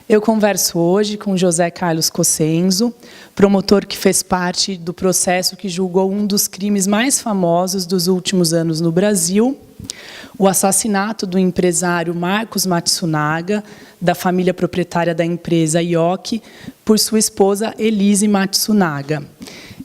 Eu converso hoje com José Carlos Cossenzo, promotor que fez parte do processo que julgou um dos crimes mais famosos dos últimos anos no Brasil, o assassinato do empresário Marcos Matsunaga, da família proprietária da empresa IOC, por sua esposa Elise Matsunaga.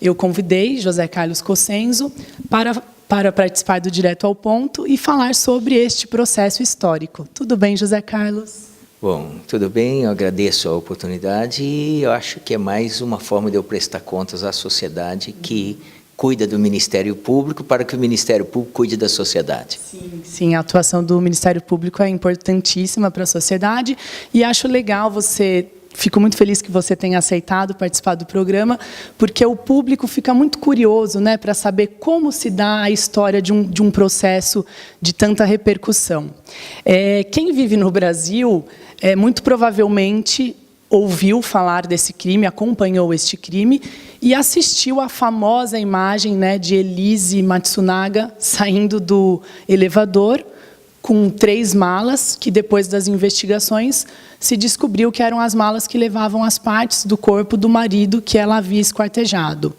Eu convidei José Carlos Cossenzo para participar do Direto ao Ponto e falar sobre este processo histórico. Tudo bem, José Carlos? Bom, tudo bem, eu agradeço a oportunidade e eu acho que é mais uma forma de eu prestar contas à sociedade que cuida do Ministério Público para que o Ministério Público cuide da sociedade. Sim, a atuação do Ministério Público é importantíssima para a sociedade e acho legal fico muito feliz que você tenha aceitado participar do programa, porque o público fica muito curioso, né, para saber como se dá a história de um processo de tanta repercussão. Quem vive no Brasil, muito provavelmente ouviu falar desse crime, acompanhou este crime e assistiu à famosa imagem, né, de Elise Matsunaga saindo do elevador com 3 malas, que depois das investigações se descobriu que eram as malas que levavam as partes do corpo do marido que ela havia esquartejado.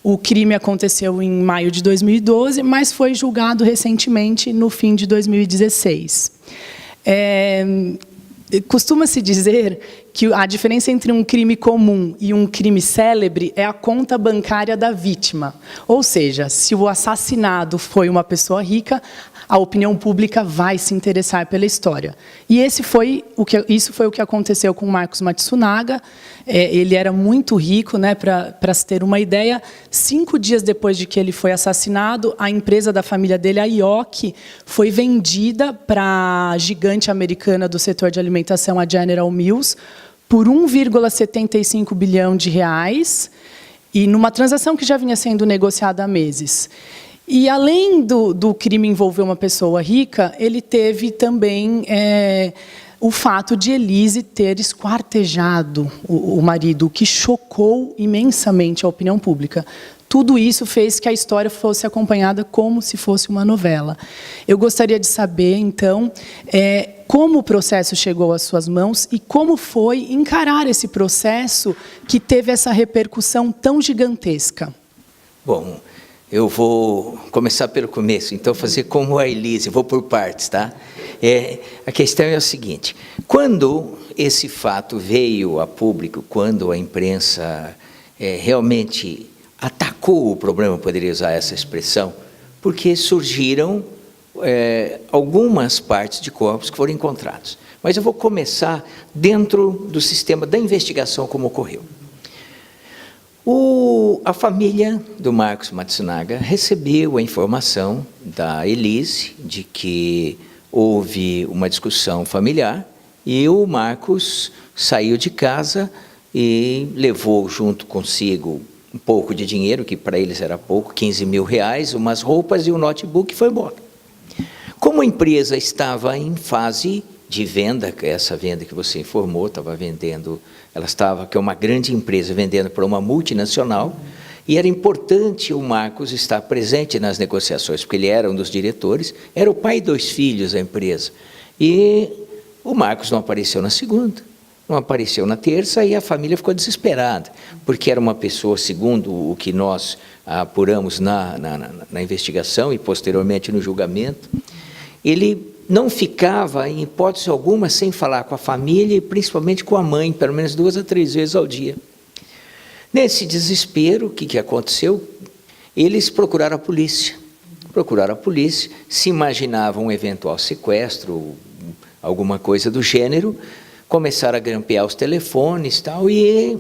O crime aconteceu em maio de 2012, mas foi julgado recentemente no fim de 2016. Costuma-se dizer que a diferença entre um crime comum e um crime célebre é a conta bancária da vítima. Ou seja, se o assassinado foi uma pessoa rica, a opinião pública vai se interessar pela história. E isso foi o que aconteceu com Marcos Matsunaga. Ele era muito rico, né, para se ter uma ideia. 5 dias depois de que ele foi assassinado, a empresa da família dele, a IOC, foi vendida para a gigante americana do setor de alimentação, a General Mills, por 1,75 bilhão de reais, e numa transação que já vinha sendo negociada há meses. E, além do crime envolver uma pessoa rica, ele teve também o fato de Elise ter esquartejado o marido, o que chocou imensamente a opinião pública. Tudo isso fez que a história fosse acompanhada como se fosse uma novela. Eu gostaria de saber, então, como o processo chegou às suas mãos e como foi encarar esse processo que teve essa repercussão tão gigantesca. Bom, eu vou começar pelo começo, então fazer como a Elise, vou por partes, tá? A questão é o seguinte: quando esse fato veio a público, quando a imprensa realmente atacou o problema, poderia usar essa expressão, porque surgiram algumas partes de corpos que foram encontrados. Mas eu vou começar dentro do sistema da investigação, como ocorreu. A família do Marcos Matsunaga recebeu a informação da Elise de que houve uma discussão familiar e o Marcos saiu de casa e levou junto consigo um pouco de dinheiro, que para eles era pouco, 15 mil reais, umas roupas e um notebook, e foi embora. Como a empresa estava em fase de venda, essa venda que você informou, estava vendendo, que é uma grande empresa vendendo para uma multinacional, e era importante o Marcos estar presente nas negociações, porque ele era um dos diretores, era o pai e 2 filhos da empresa. E o Marcos não apareceu na segunda, não apareceu na terça, e a família ficou desesperada, porque era uma pessoa, segundo o que nós apuramos na investigação e posteriormente no julgamento, ele não ficava, em hipótese alguma, sem falar com a família e principalmente com a mãe, pelo menos 2 a 3 vezes ao dia. Nesse desespero, o que aconteceu? Eles procuraram a polícia. Se imaginavam um eventual sequestro, alguma coisa do gênero, começaram a grampear os telefones e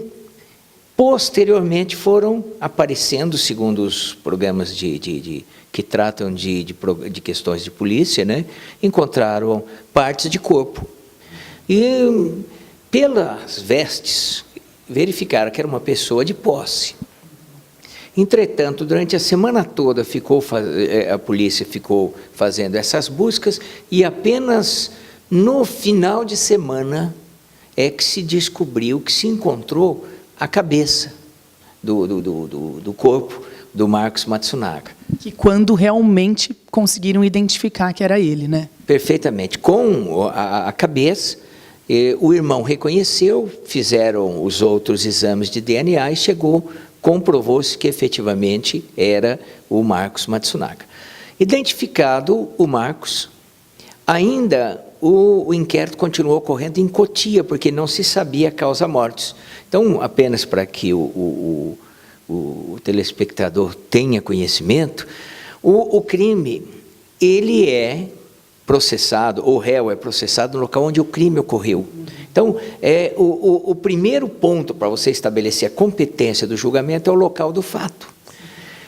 posteriormente foram aparecendo, segundo os programas que tratam de questões de polícia, né, encontraram partes de corpo. E, pelas vestes, verificaram que era uma pessoa de posse. Entretanto, durante a semana toda a polícia ficou fazendo essas buscas e apenas no final de semana é que se descobriu, que se encontrou a cabeça do corpo do Marcos Matsunaga. Que quando realmente conseguiram identificar que era ele, né? Perfeitamente. Com a cabeça, o irmão reconheceu, fizeram os outros exames de DNA e comprovou-se que efetivamente era o Marcos Matsunaga. Identificado o Marcos, ainda o inquérito continuou ocorrendo em Cotia, porque não se sabia a causa-mortis. Então, apenas para que o telespectador tenha conhecimento, o crime, ele é processado, o réu é processado no local onde o crime ocorreu. Então, o primeiro ponto para você estabelecer a competência do julgamento é o local do fato.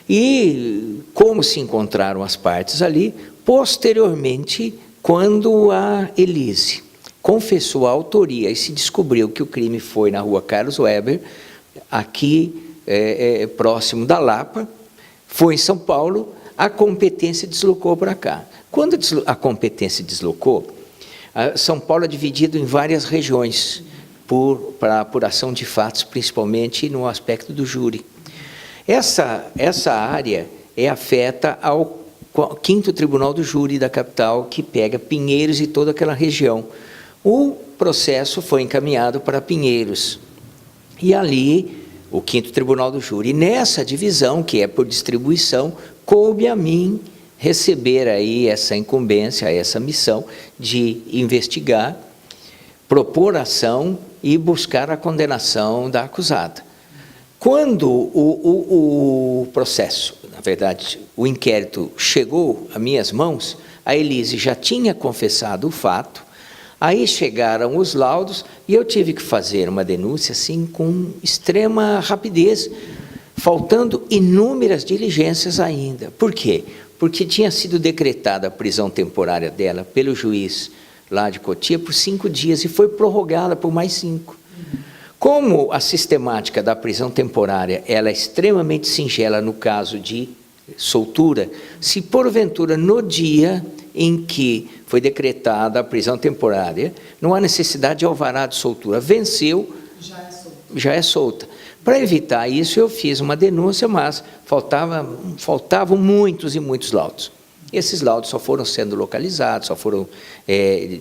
E como se encontraram as partes ali, posteriormente, quando a Elise confessou a autoria e se descobriu que o crime foi na rua Carlos Weber, aqui próximo da Lapa, foi em São Paulo, a competência deslocou para cá. Quando a competência deslocou, São Paulo é dividido em várias regiões para apuração de fatos, principalmente no aspecto do júri. Essa área afeta ao 5º Tribunal do Júri da capital, que pega Pinheiros e toda aquela região. O processo foi encaminhado para Pinheiros. E ali, o 5º Tribunal do Júri, nessa divisão, que é por distribuição, coube a mim receber aí essa incumbência, essa missão de investigar, propor ação e buscar a condenação da acusada. Quando o processo, na verdade, o inquérito chegou às minhas mãos, a Elise já tinha confessado o fato, aí chegaram os laudos e eu tive que fazer uma denúncia assim com extrema rapidez, faltando inúmeras diligências ainda. Por quê? Porque tinha sido decretada a prisão temporária dela pelo juiz lá de Cotia por 5 dias e foi prorrogada por mais 5. Como a sistemática da prisão temporária ela é extremamente singela no caso de soltura, se porventura no dia em que foi decretada a prisão temporária, não há necessidade de alvará de soltura, venceu, já é solta. Para evitar isso, eu fiz uma denúncia, mas faltavam muitos e muitos laudos. Esses laudos só foram sendo localizados, só foram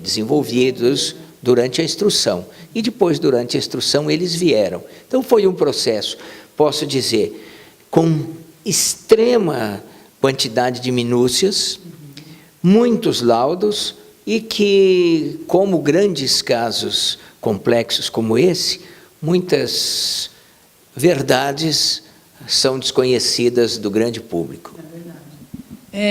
desenvolvidos durante a instrução. E depois, durante a instrução, eles vieram. Então, foi um processo, posso dizer, com extrema quantidade de minúcias, muitos laudos, e que, como grandes casos complexos como esse, muitas verdades são desconhecidas do grande público.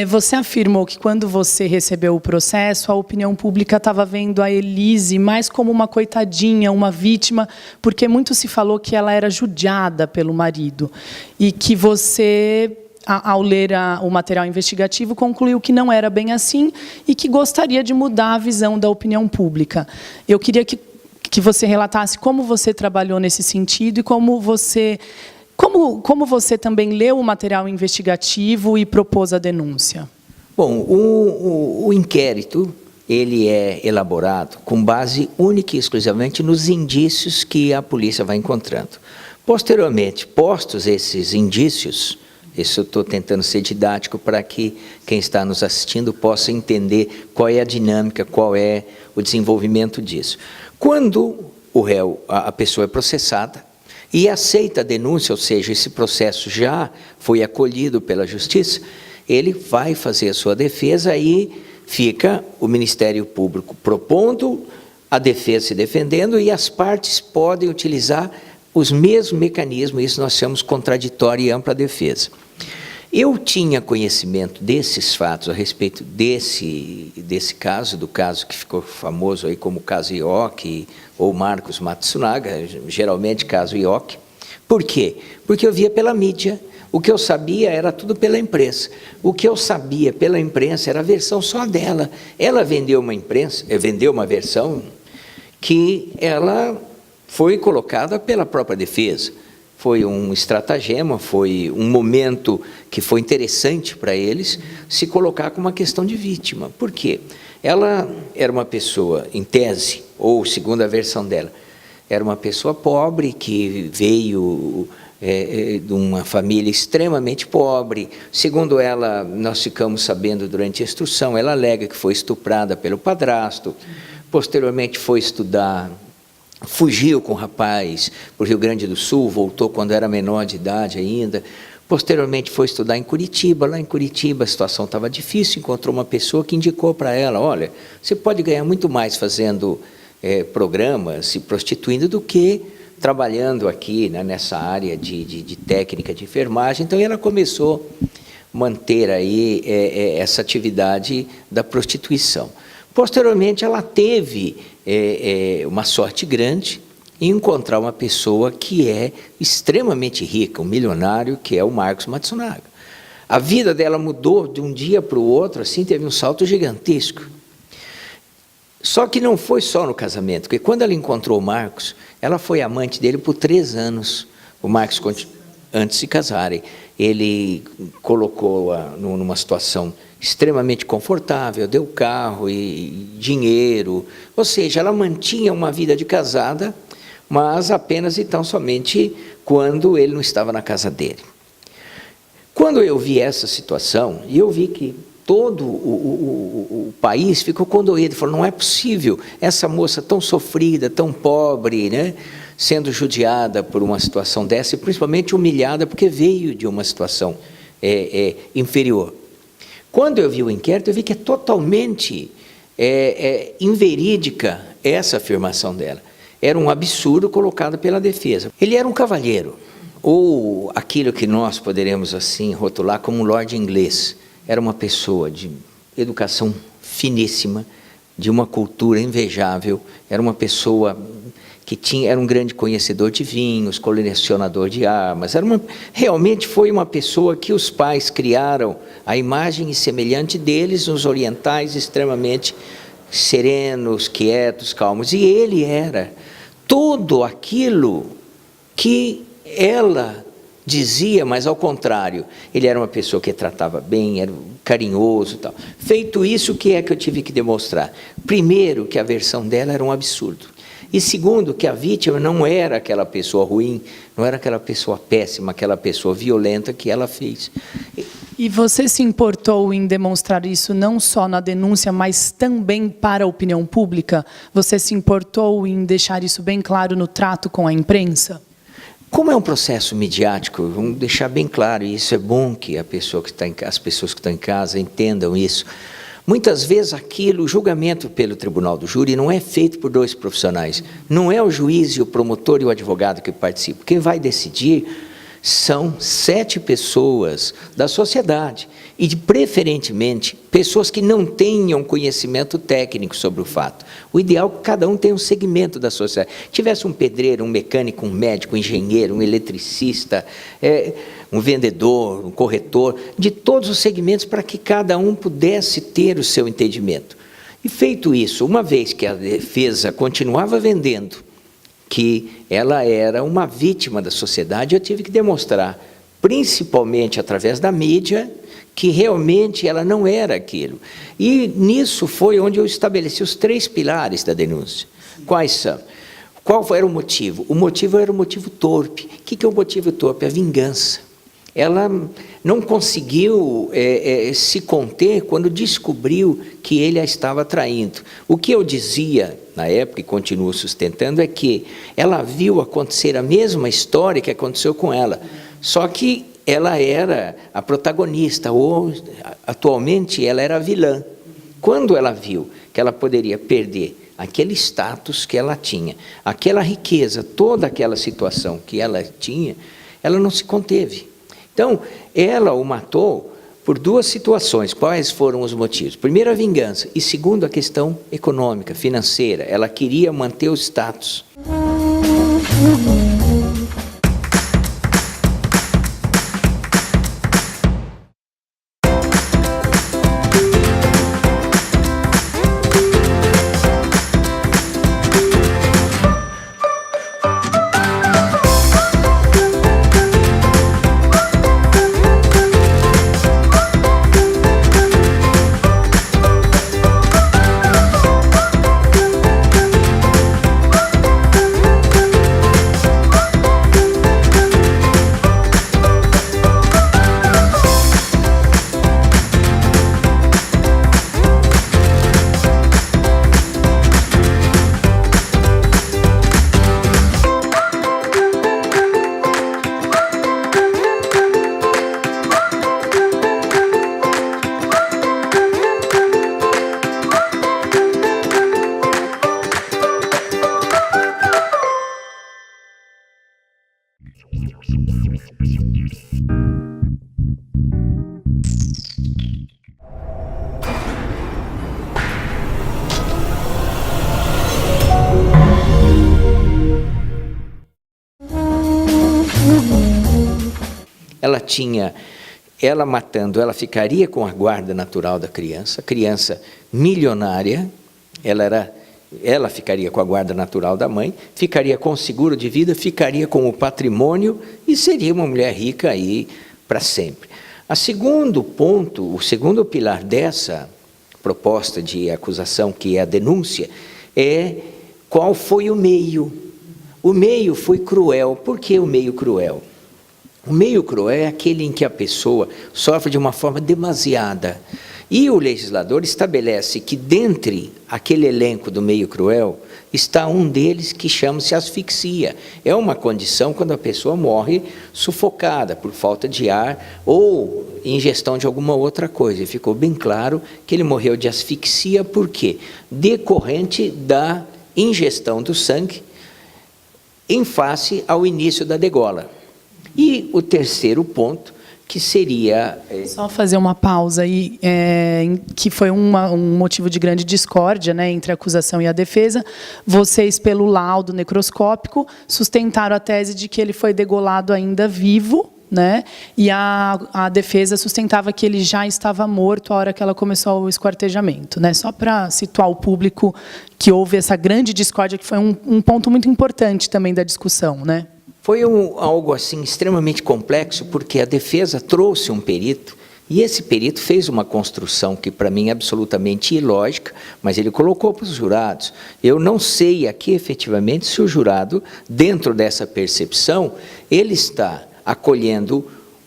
Você afirmou que quando você recebeu o processo, a opinião pública estava vendo a Elise mais como uma coitadinha, uma vítima, porque muito se falou que ela era judiada pelo marido. E que você, ao ler o material investigativo, concluiu que não era bem assim e que gostaria de mudar a visão da opinião pública. Eu queria que você relatasse como você trabalhou nesse sentido e como você também leu o material investigativo e propôs a denúncia. Bom, o inquérito ele é elaborado com base única e exclusivamente nos indícios que a polícia vai encontrando. Posteriormente, postos esses indícios, isso eu estou tentando ser didático para que quem está nos assistindo possa entender qual é a dinâmica, qual é o desenvolvimento disso. Quando a pessoa é processada, e aceita a denúncia, ou seja, esse processo já foi acolhido pela Justiça, ele vai fazer a sua defesa e fica o Ministério Público propondo, a defesa se defendendo e as partes podem utilizar os mesmos mecanismos, isso nós chamamos contraditória e ampla defesa. Eu tinha conhecimento desses fatos a respeito desse caso, do caso que ficou famoso aí como caso Ioki ou Marcos Matsunaga, geralmente caso Ioki. Por quê? Porque eu via pela mídia, o que eu sabia era tudo pela imprensa. O que eu sabia pela imprensa era a versão só dela. Ela vendeu uma versão que ela foi colocada pela própria defesa. foi um estratagema, foi um momento que foi interessante para eles se colocar como uma questão de vítima. Por quê? Ela era uma pessoa, em tese, ou segundo a versão dela, era uma pessoa pobre que veio de uma família extremamente pobre. Segundo ela, nós ficamos sabendo durante a instrução, ela alega que foi estuprada pelo padrasto, posteriormente foi estudar, fugiu com o rapaz para o Rio Grande do Sul, voltou quando era menor de idade ainda, posteriormente foi estudar em Curitiba. Lá em Curitiba a situação estava difícil, encontrou uma pessoa que indicou para ela, olha, você pode ganhar muito mais fazendo programas, se prostituindo, do que trabalhando aqui, né, nessa área de técnica de enfermagem. Então ela começou a manter aí essa atividade da prostituição. Posteriormente ela teve uma sorte grande em encontrar uma pessoa que é extremamente rica, um milionário, que é o Marcos Matsunaga. A vida dela mudou de um dia para o outro, assim, teve um salto gigantesco. Só que não foi só no casamento, porque quando ela encontrou o Marcos, ela foi amante dele por 3 anos, o Marcos, antes de se casarem. Ele colocou-a numa situação extremamente confortável, deu carro e dinheiro, ou seja, ela mantinha uma vida de casada, mas apenas e tão somente quando ele não estava na casa dele. Quando eu vi essa situação, e eu vi que todo o país ficou condoído, falou, não é possível, essa moça tão sofrida, tão pobre, né, sendo judiada por uma situação dessa, e principalmente humilhada, porque veio de uma situação inferior. Quando eu vi o inquérito, eu vi que é totalmente inverídica essa afirmação dela. Era um absurdo colocado pela defesa. Ele era um cavalheiro, ou aquilo que nós poderemos assim rotular como um lord inglês. Era uma pessoa de educação finíssima, de uma cultura invejável, era uma pessoa que era um grande conhecedor de vinhos, colecionador de armas, realmente foi uma pessoa que os pais criaram a imagem e semelhante deles, os orientais extremamente serenos, quietos, calmos, e ele era tudo aquilo que ela dizia, mas ao contrário, ele era uma pessoa que tratava bem, era carinhoso e tal. Feito isso, o que é que eu tive que demonstrar? Primeiro, que a versão dela era um absurdo. E segundo, que a vítima não era aquela pessoa ruim, não era aquela pessoa péssima, aquela pessoa violenta que ela fez. E você se importou em demonstrar isso não só na denúncia, mas também para a opinião pública? Você se importou em deixar isso bem claro no trato com a imprensa? Como é um processo midiático, vamos deixar bem claro, e isso é bom que as pessoas que estão em casa entendam isso. Muitas vezes o julgamento pelo tribunal do júri não é feito por 2 profissionais. Não é o juiz e o promotor e o advogado que participam. Quem vai decidir são 7 pessoas da sociedade. E, preferentemente, pessoas que não tenham conhecimento técnico sobre o fato. O ideal é que cada um tenha um segmento da sociedade. Tivesse um pedreiro, um mecânico, um médico, um engenheiro, um eletricista, um vendedor, um corretor, de todos os segmentos, para que cada um pudesse ter o seu entendimento. E feito isso, uma vez que a defesa continuava vendendo que ela era uma vítima da sociedade, eu tive que demonstrar, principalmente através da mídia, que realmente ela não era aquilo. E nisso foi onde eu estabeleci os 3 pilares da denúncia. Quais são? Qual era o motivo? O motivo era o motivo torpe. O que é o motivo torpe? A vingança. Ela não conseguiu se conter quando descobriu que ele a estava traindo. O que eu dizia na época, e continuo sustentando, é que ela viu acontecer a mesma história que aconteceu com ela, só que ela era a protagonista, ou atualmente ela era a vilã. Quando ela viu que ela poderia perder aquele status que ela tinha, aquela riqueza, toda aquela situação que ela tinha, ela não se conteve. Então, ela o matou por 2 situações. Quais foram os motivos? Primeiro, a vingança, e segundo, a questão econômica, financeira. Ela queria manter o status. Ela matando, ela ficaria com a guarda natural da criança, criança milionária, ela ficaria com a guarda natural da mãe, ficaria com o seguro de vida, ficaria com o patrimônio e seria uma mulher rica aí para sempre. O segundo pilar dessa proposta de acusação, que é a denúncia, é qual foi o meio. O meio foi cruel. Por que o meio cruel? O meio cruel é aquele em que a pessoa sofre de uma forma demasiada. E o legislador estabelece que, dentre aquele elenco do meio cruel, está um deles que chama-se asfixia. É uma condição quando a pessoa morre sufocada por falta de ar ou ingestão de alguma outra coisa. E ficou bem claro que ele morreu de asfixia, por quê? Decorrente da ingestão do sangue em face ao início da degola. E o terceiro ponto, que seria... Só fazer uma pausa aí, que foi um motivo de grande discórdia, né, entre a acusação e a defesa. Vocês, pelo laudo necroscópico, sustentaram a tese de que ele foi degolado ainda vivo, né, e a defesa sustentava que ele já estava morto a hora que ela começou o esquartejamento, né, só para situar o público que houve essa grande discórdia, que foi um ponto muito importante também da discussão, né? Foi algo assim extremamente complexo, porque a defesa trouxe um perito, e esse perito fez uma construção que para mim é absolutamente ilógica, mas ele colocou para os jurados. Eu não sei aqui efetivamente se o jurado, dentro dessa percepção, ele está acolhendo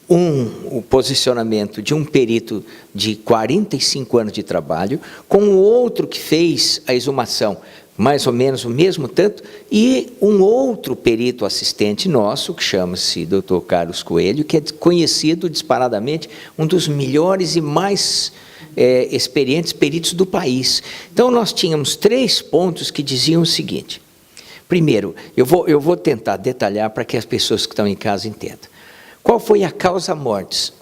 o posicionamento de um perito de 45 anos de trabalho, com o outro que fez a exumação, mais ou menos o mesmo tanto, e um outro perito assistente nosso, que chama-se Dr. Carlos Coelho, que é conhecido disparadamente, um dos melhores e mais experientes peritos do país. Então, nós tínhamos 3 pontos que diziam o seguinte. Primeiro, eu vou tentar detalhar para que as pessoas que estão em casa entendam. Qual foi a causa mortis?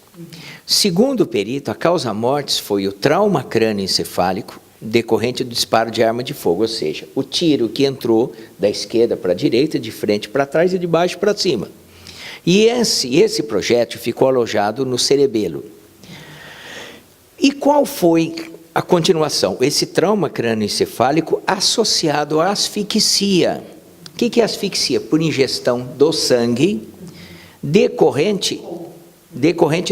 Segundo o perito, a causa mortis foi o trauma crânioencefálico decorrente do disparo de arma de fogo, ou seja, o tiro que entrou da esquerda para a direita, de frente para trás e de baixo para cima. E esse projétil ficou alojado no cerebelo. E qual foi a continuação? Esse trauma crânioencefálico associado à asfixia. O que é asfixia? Por ingestão do sangue decorrente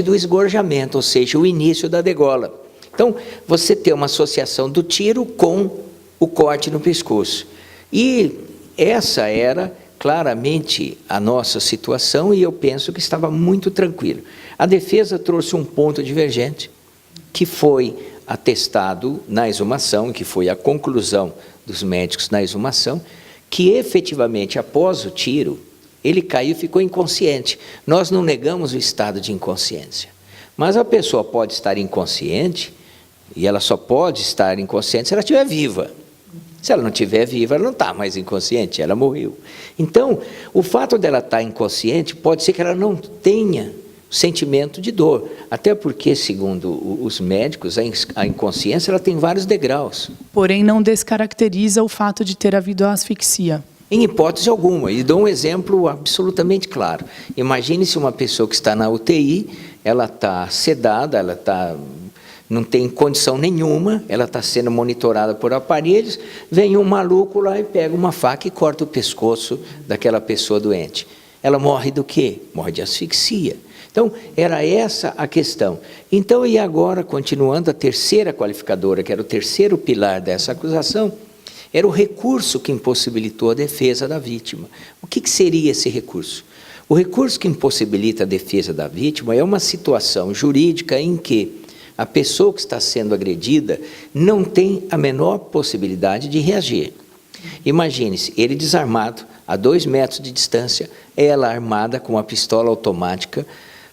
do esgorjamento, ou seja, o início da degola. Então, você tem uma associação do tiro com o corte no pescoço. E essa era claramente a nossa situação, e eu penso que estava muito tranquilo. A defesa trouxe um ponto divergente, que foi atestado na exumação, que foi a conclusão dos médicos na exumação, que efetivamente, após o tiro, ele caiu e ficou inconsciente. Nós não negamos o estado de inconsciência, mas a pessoa pode estar inconsciente, e ela só pode estar inconsciente se ela estiver viva. Se ela não estiver viva, ela não está mais inconsciente, ela morreu. Então, o fato dela estar inconsciente pode ser que ela não tenha sentimento de dor, até porque, segundo os médicos, a inconsciência ela tem vários degraus. Porém, não descaracteriza o fato de ter havido a asfixia. Em hipótese alguma, e dou um exemplo absolutamente claro. Imagine-se uma pessoa que está na UTI, ela está sedada, não tem condição nenhuma, ela está sendo monitorada por aparelhos, vem um maluco lá e pega uma faca e corta o pescoço daquela pessoa doente. Ela morre do quê? Morre de asfixia. Então, era essa a questão. Então, e agora, continuando a terceira qualificadora, que era o terceiro pilar dessa acusação, era o recurso que impossibilitou a defesa da vítima. O que seria esse recurso? O recurso que impossibilita a defesa da vítima é uma situação jurídica em que a pessoa que está sendo agredida não tem a menor possibilidade de reagir. Imagine-se, ele desarmado, a 2 metros de distância, ela armada com uma pistola automática,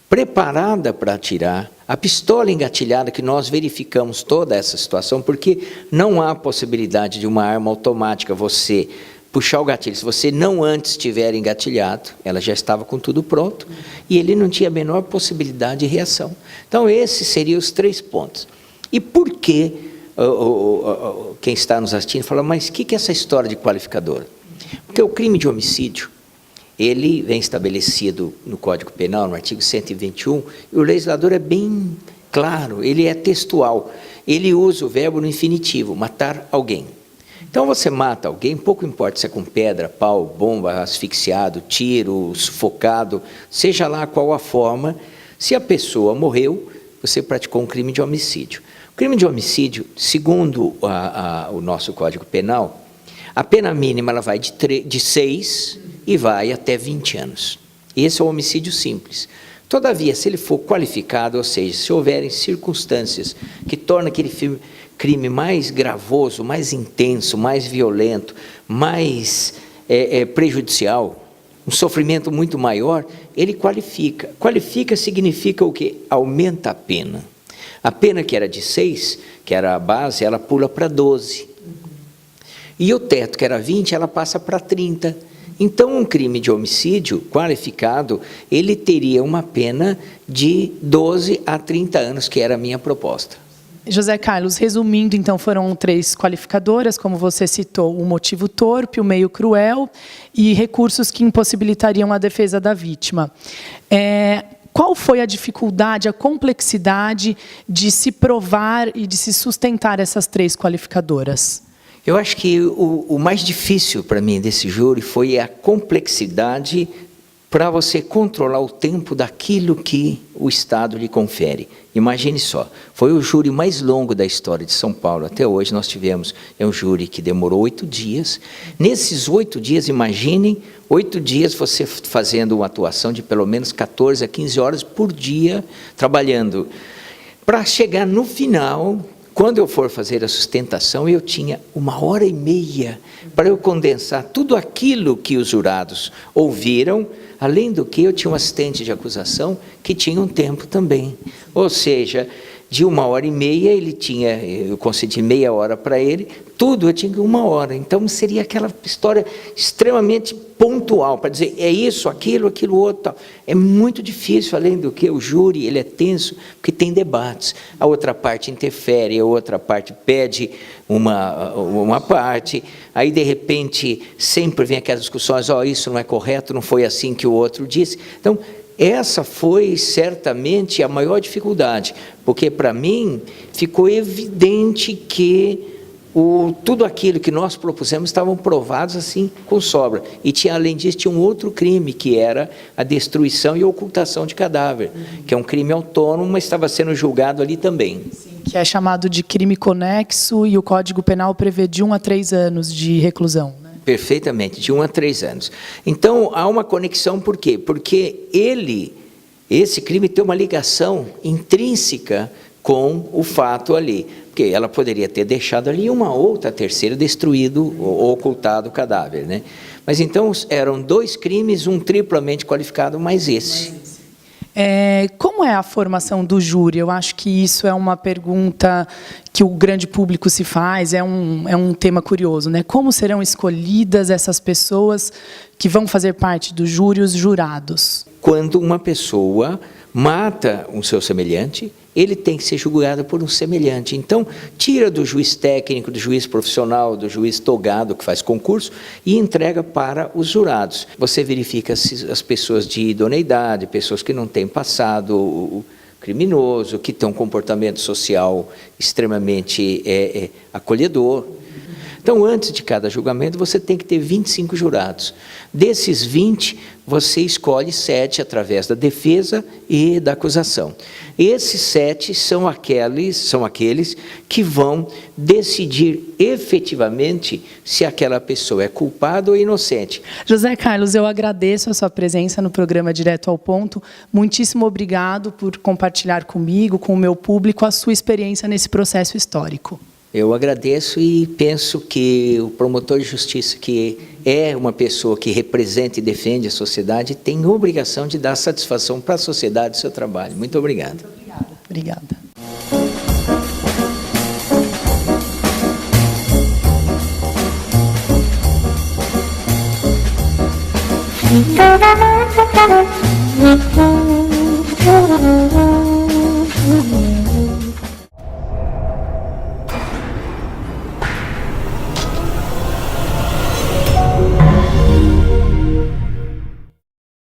preparada para atirar, a pistola engatilhada, que nós verificamos toda essa situação, porque não há possibilidade de uma arma automática você puxar o gatilho. Se você não antes tiver engatilhado, ela já estava com tudo pronto e ele não tinha a menor possibilidade de reação. Então, esses seriam os 3 pontos. E por que quem está nos assistindo fala, mas o que é essa história de qualificadora? Porque o crime de homicídio, ele vem estabelecido no Código Penal, no artigo 121, e o legislador é bem claro, ele é textual. Ele usa o verbo no infinitivo, matar alguém. Então, você mata alguém, pouco importa se é com pedra, pau, bomba, asfixiado, tiro, sufocado, seja lá qual a forma, se a pessoa morreu, você praticou um crime de homicídio. O crime de homicídio, segundo o nosso Código Penal, a pena mínima ela vai de 6 e vai até 20 anos. Esse é o homicídio simples. Todavia, se ele for qualificado, ou seja, se houverem circunstâncias que tornam aquele crime mais gravoso, mais intenso, mais violento, mais prejudicial, um sofrimento muito maior, ele qualifica. Qualifica significa o quê? Aumenta a pena. A pena que era de 6, que era a base, ela pula para 12. E o teto, que era 20, ela passa para 30. Então, um crime de homicídio qualificado, ele teria uma pena de 12 a 30 anos, que era a minha proposta. José Carlos, resumindo, então, foram 3 qualificadoras, como você citou, o motivo torpe, o meio cruel e recursos que impossibilitariam a defesa da vítima. Qual foi a dificuldade, a complexidade de se provar e de se sustentar essas 3 qualificadoras? Eu acho que o mais difícil para mim desse júri foi a complexidade para você controlar o tempo daquilo que o Estado lhe confere. Imagine só, foi o júri mais longo da história de São Paulo. Até hoje nós tivemos um júri que demorou 8 dias. Nesses 8 dias, imaginem, 8 dias você fazendo uma atuação de pelo menos 14 a 15 horas por dia, trabalhando. Para chegar no final, quando eu for fazer a sustentação, eu tinha 1h30 para eu condensar tudo aquilo que os jurados ouviram. Além do que, eu tinha um assistente de acusação que tinha um tempo também. Ou seja, de 1h30, eu concedi meia hora para ele, tudo eu tinha 1 hora. Então, seria aquela história extremamente pontual, para dizer, é isso, aquilo outro. Tal. É muito difícil, além do que o júri, ele é tenso, porque tem debates. A outra parte interfere, a outra parte pede uma parte, aí, de repente, sempre vem aquelas discussões, isso não é correto, não foi assim que o outro disse. Então, essa foi certamente a maior dificuldade, porque para mim ficou evidente que tudo aquilo que nós propusemos estavam provados assim com sobra. E além disso, tinha um outro crime, que era a destruição e ocultação de cadáver, que é um crime autônomo, mas estava sendo julgado ali também. Sim, que é chamado de crime conexo, e o Código Penal prevê de 1 a 3 anos de reclusão. Perfeitamente, de 1 a 3 anos. Então, há uma conexão, por quê? Porque esse crime tem uma ligação intrínseca com o fato ali. Porque ela poderia ter deixado ali uma outra terceira destruído ou ocultado o cadáver, né? Mas então, eram 2 crimes, um triplamente qualificado, mais esse. Como é a formação do júri? Eu acho que isso é uma pergunta que o grande público se faz, é um tema curioso, né? Como serão escolhidas essas pessoas que vão fazer parte do júri, os jurados? Quando uma pessoa mata um seu semelhante, ele tem que ser julgado por um semelhante. Então, tira do juiz técnico, do juiz profissional, do juiz togado que faz concurso e entrega para os jurados. Você verifica as pessoas de idoneidade, pessoas que não têm passado criminoso, que têm um comportamento social extremamente acolhedor. Então, antes de cada julgamento, você tem que ter 25 jurados. Desses 20, você escolhe 7 através da defesa e da acusação. Esses 7 são aqueles que vão decidir efetivamente se aquela pessoa é culpada ou inocente. José Carlos, eu agradeço a sua presença no programa Direto ao Ponto. Muitíssimo obrigado por compartilhar comigo, com o meu público, a sua experiência nesse processo histórico. Eu agradeço e penso que o promotor de justiça, que é uma pessoa que representa e defende a sociedade, tem obrigação de dar satisfação para a sociedade do seu trabalho. Muito obrigado. Muito obrigada. Obrigada. Thank you.